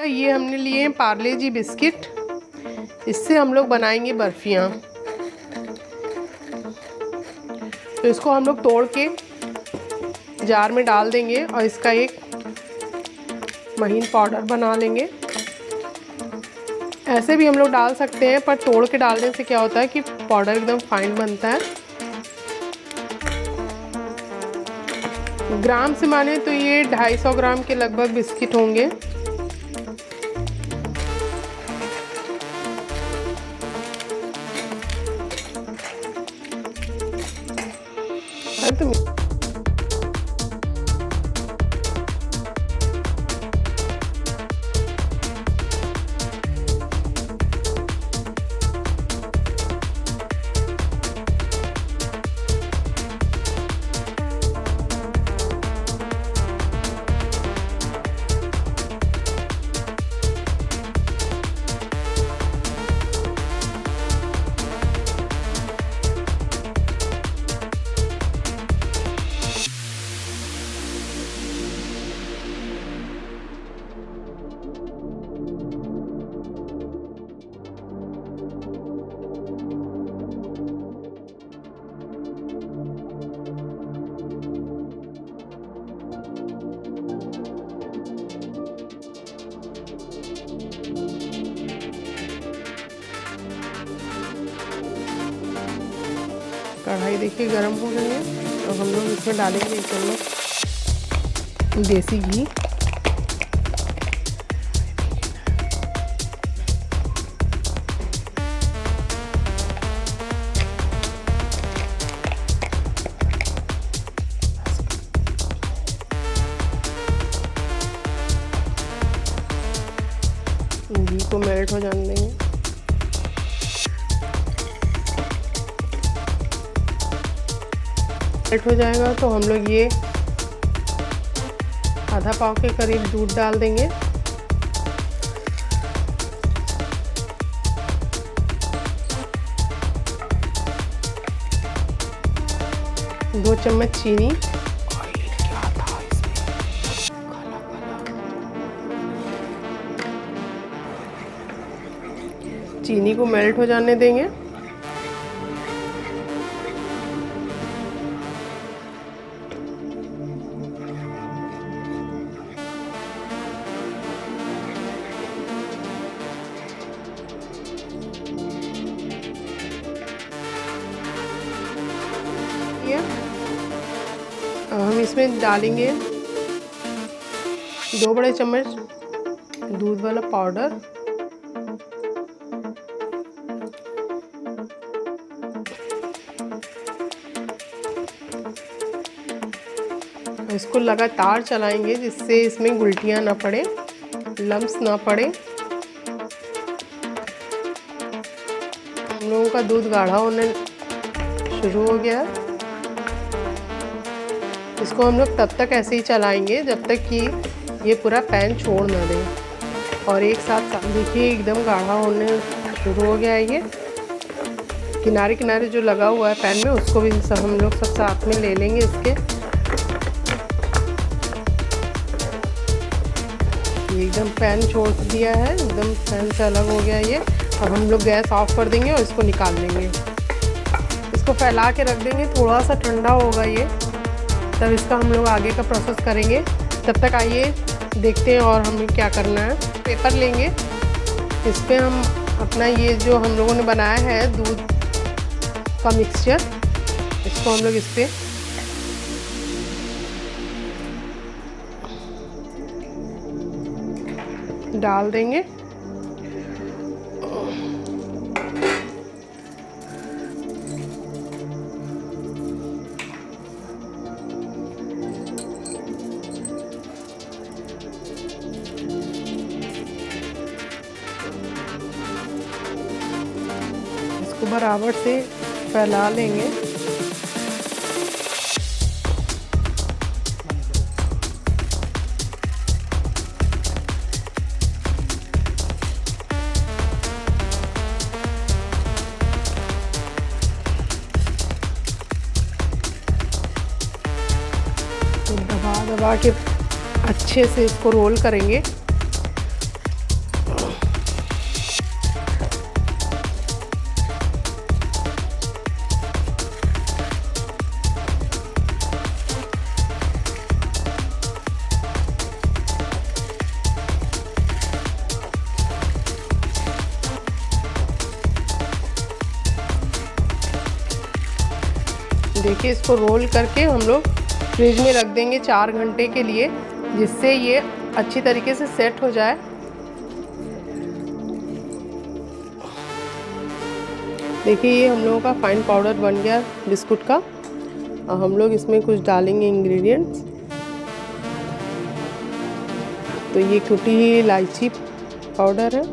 ये हमने लिए हैं पार्ले जी बिस्किट, इससे हम लोग बनाएंगे बर्फियाँ। तो इसको हम लोग तोड़ के जार में डाल देंगे और इसका एक महीन पाउडर बना लेंगे। ऐसे भी हम लोग डाल सकते हैं, पर तोड़ के डालने से क्या होता है कि पाउडर एकदम फाइन बनता है। ग्राम से माने तो ये 250 ग्राम के लगभग बिस्किट होंगे। कढ़ाई देखिए गरम हो गई है, और हम लोग इसमें डालेंगे 1 चम्मच देसी घी। घी को मेल्ट हो जाने देंगे। मेल्ट हो जाएगा तो हम लोग ये आधा पाव के करीब दूध डाल देंगे। दो चम्मच चीनी। चीनी को मेल्ट हो जाने देंगे। हम इसमें डालेंगे 2 बड़े चम्मच दूध वाला पाउडर, इसको लगातार चलाएंगे जिससे इसमें गुलटियां ना पड़े, लम्स ना पड़े। हम लोगों का दूध गाढ़ा होने शुरू हो गया है। इसको हम लोग तब तक ऐसे ही चलाएंगे जब तक कि ये पूरा पैन छोड़ ना दे। और एक साथ देखिए एकदम गाढ़ा होने शुरू हो गया है। ये किनारे किनारे जो लगा हुआ है पैन में उसको भी हम लोग सब साथ में ले लेंगे इसके। ये एकदम पैन छोड़ दिया है, एकदम पैन से अलग हो गया ये। अब हम लोग गैस ऑफ कर देंगे और इसको निकाल लेंगे। इसको फैला के रख देंगे, थोड़ा सा ठंडा होगा ये, तब इसका हम लोग आगे का प्रोसेस करेंगे। तब तक आइए देखते हैं और हमें क्या करना है। पेपर लेंगे, इस पर हम अपना ये जो हम लोगों ने बनाया है दूध का मिक्सचर, इसको हम लोग इस पर डाल देंगे। इसको बराबर से फैला लेंगे। दबा के अच्छे से इसको रोल करेंगे। देखिए इसको रोल करके हम लोग फ्रिज में रख देंगे 4 घंटे के लिए, जिससे ये अच्छी तरीके से सेट हो जाए। देखिए ये हम लोगों का फाइन पाउडर बन गया बिस्कुट का। और हम लोग इसमें कुछ डालेंगे इंग्रेडिएंट्स। तो ये कुटी हुई इलायची पाउडर है,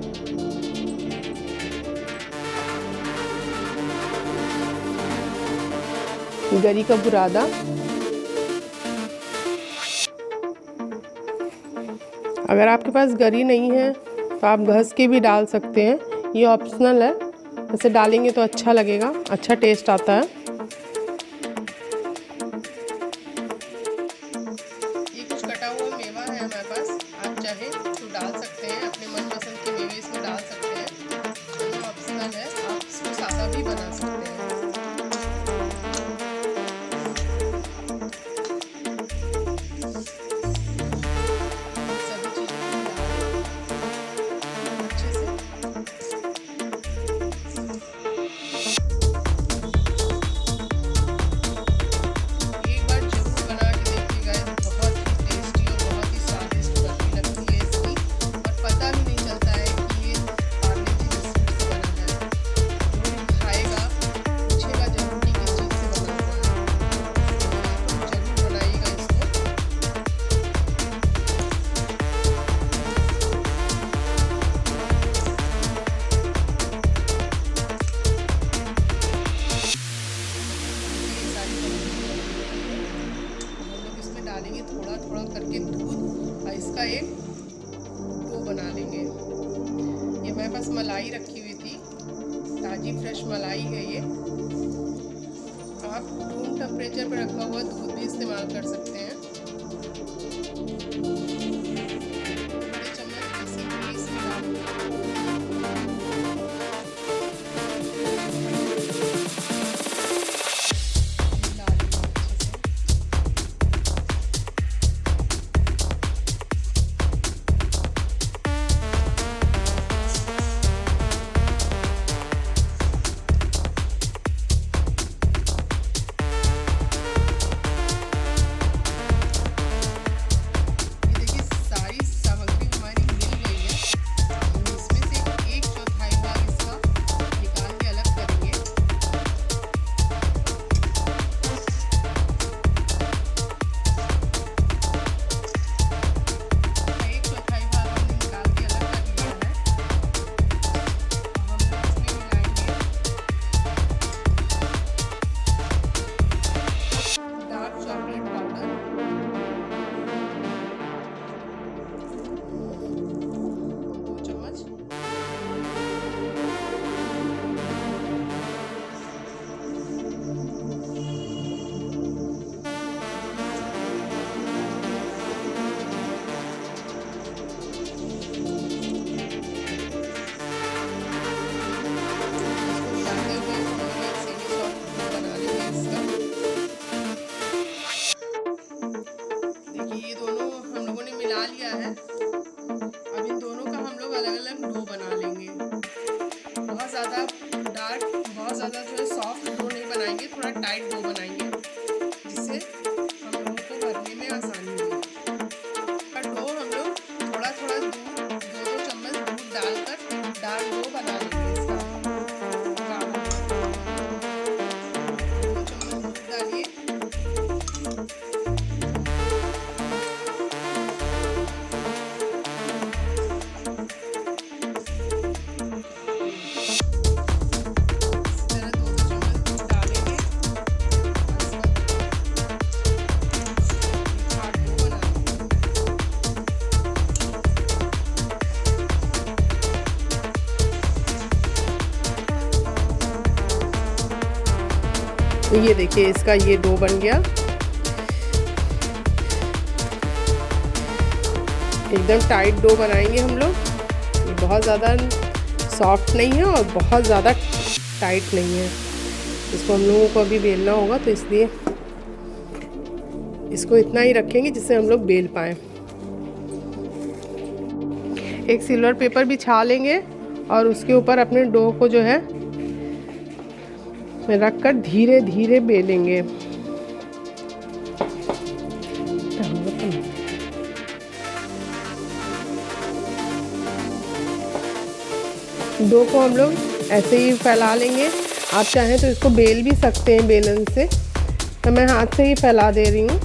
गरी का बुरादा, अगर आपके पास गरी नहीं है तो आप घस के भी डाल सकते हैं, ये ऑप्शनल है। वैसे डालेंगे तो अच्छा लगेगा, अच्छा टेस्ट आता है। ये कुछ कटा हुआ मेवा है हमारे पास, आप चाहे तो डाल सकते हैं, अपने मनपसंद के मेवे इसमें डाल सकते हैं, ये ऑप्शनल है, आप इसको सादा भी बना सकते हैं। डालेंगे थोड़ा थोड़ा करके दूध और इसका एक डो बना लेंगे। ये मेरे पास मलाई रखी हुई थी, ताज़ी फ्रेश मलाई है ये। आप रूम टेम्परेचर पर रखा हुआ दूध भी इस्तेमाल कर सकते हैं। बड़े चम्मच इसमें है। अब इन दोनों का हम लोग अलग अलग डो बना लेंगे। बहुत ज़्यादा डार्क, बहुत ज़्यादा जो है सॉफ्ट डो नहीं बनाएंगे, थोड़ा टाइट डो बनाएंगे जिससे हम लोगों को भरने में आसानी होगी। पर डो हम लोग थोड़ा थोड़ा दूध, 2-2 चम्मच दूध डालकर डार्क डो बना लेंगे। इसका 2 चम्मच दूध डालिए। तो ये देखिए इसका ये डो बन गया। एकदम टाइट डो बनाएंगे हम लोग। ये बहुत ज़्यादा सॉफ्ट नहीं है और बहुत ज़्यादा टाइट नहीं है। इसको हम लोगों को अभी बेलना होगा, तो इसलिए इसको इतना ही रखेंगे जिससे हम लोग बेल पाएँ। एक सिल्वर पेपर बिछा लेंगे और उसके ऊपर अपने डो को जो है रख कर धीरे धीरे बेलेंगे। डो को हम लोग ऐसे ही फैला लेंगे। आप चाहें तो इसको बेल भी सकते हैं बेलन से, तो मैं हाथ से ही फैला दे रही हूँ।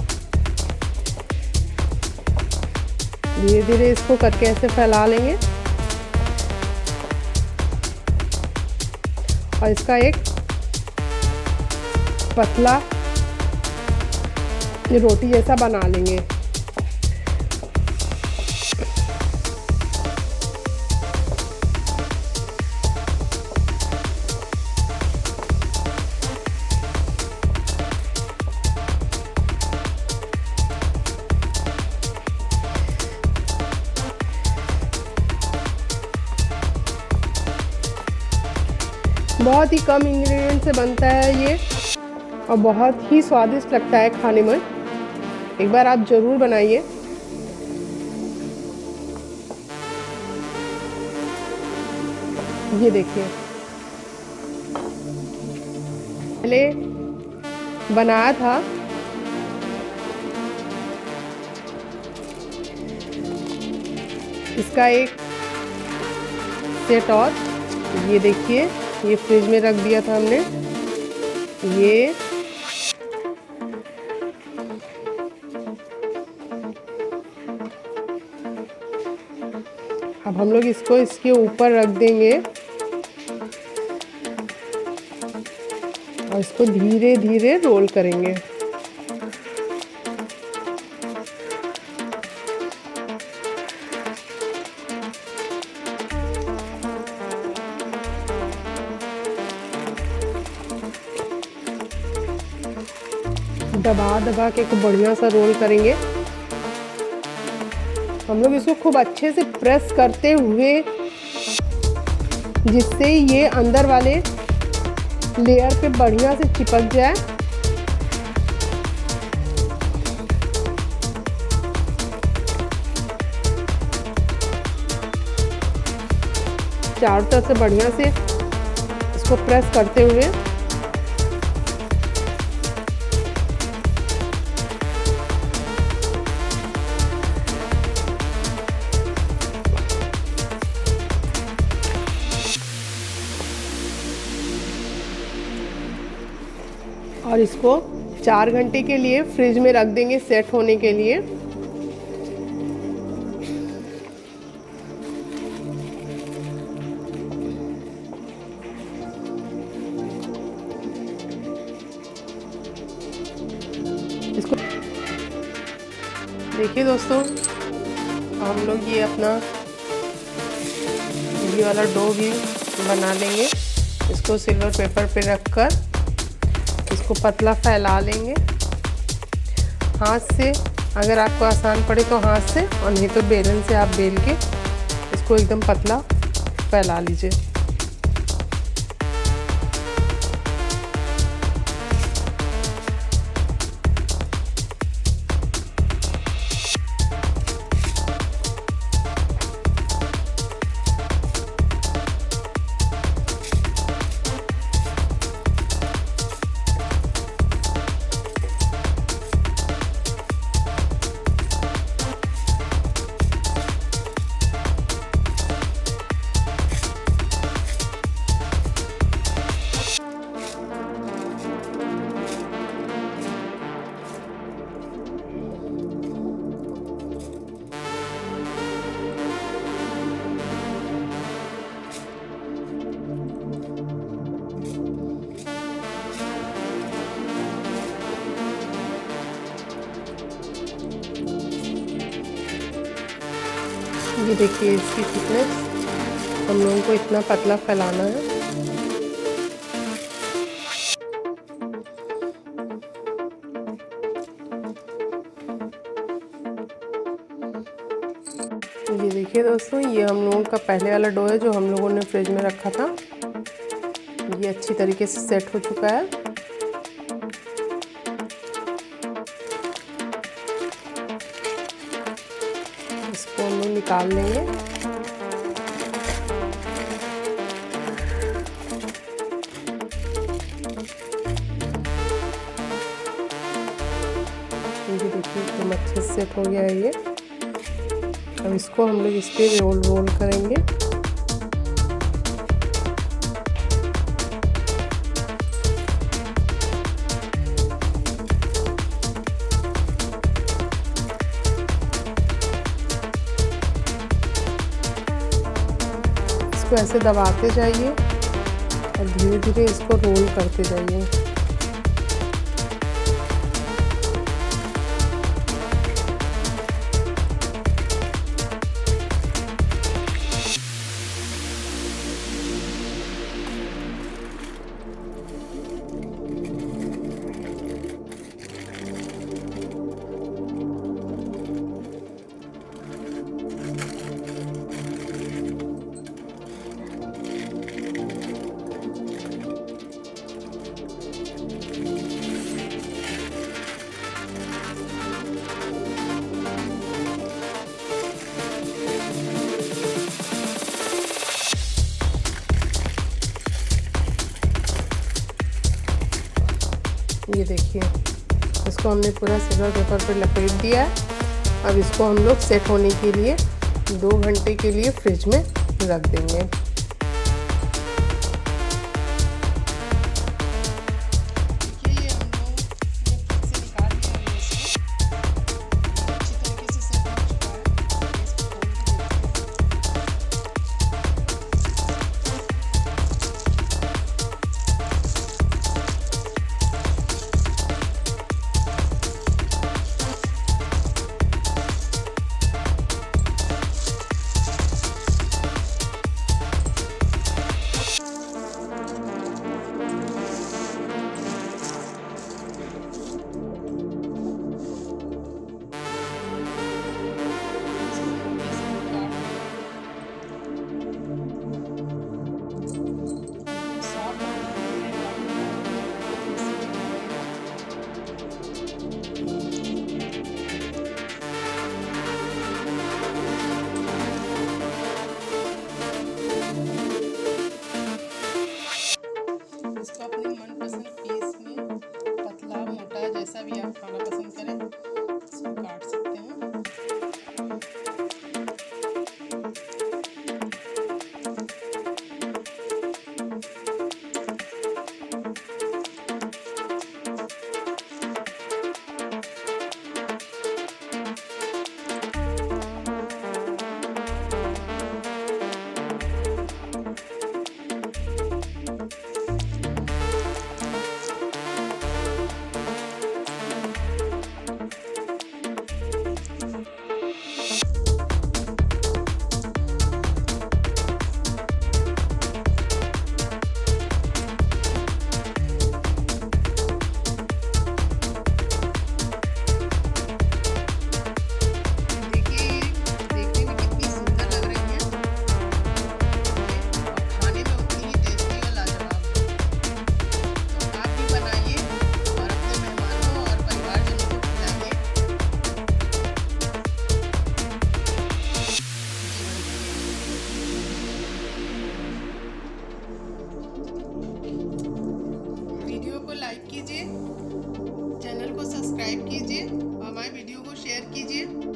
धीरे धीरे इसको करके ऐसे फैला लेंगे और इसका एक पतला रोटी जैसा बना लेंगे। बहुत ही कम इंग्रेडिएंट से बनता है ये और बहुत ही स्वादिष्ट लगता है खाने में। एक बार आप ज़रूर बनाइए। ये देखिए, पहले बनाया था इसका एक सेट और ये देखिए, ये फ्रिज में रख दिया था हमने। ये अब हम लोग इसको इसके ऊपर रख देंगे और इसको धीरे धीरे रोल करेंगे। दबा दबा के खूब बढ़िया सा रोल करेंगे। हम लोग इसको खूब अच्छे से प्रेस करते हुए, जिससे ये अंदर वाले लेयर पे बढ़िया से चिपक जाए। चारों तरफ से बढ़िया से इसको प्रेस करते हुए और इसको 4 घंटे के लिए फ्रिज में रख देंगे सेट होने के लिए। इसको देखिए दोस्तों, हम लोग ये अपना ये वाला डो भी बना लेंगे। इसको सिल्वर पेपर पे रखकर इसको पतला फैला लेंगे हाथ से। अगर आपको आसान पड़े तो हाथ से, और नहीं तो बेलन से आप बेल के इसको एकदम पतला फैला लीजिए। ये देखिए इसकी थिकनेस, हम लोगों को इतना पतला फैलाना है। ये देखिए दोस्तों, ये हम लोगों का पहले वाला डो है जो हम लोगों ने फ्रिज में रखा था। ये अच्छी तरीके से सेट हो चुका है। इसको हम लोग निकाल लेंगे। ये देखिए एकदम अच्छे से सेट हो गया है ये। अब इसको हम लोग इस पे रोल करेंगे। इसको ऐसे दबाते जाइए और धीरे धीरे इसको रोल करते जाइए। ये देखिए, इसको हमने पूरा सिल्वर पेपर पर लपेट दिया है। अब इसको हम लोग सेट होने के लिए 2 घंटे के लिए फ्रिज में रख देंगे। इसको अपने मनपसंद पीस में पतला मोटा जैसा भी आप खाना पसंद करें इसको काट सकते हैं। कीजिए, चैनल को सब्सक्राइब कीजिए और हमारे वीडियो को शेयर कीजिए।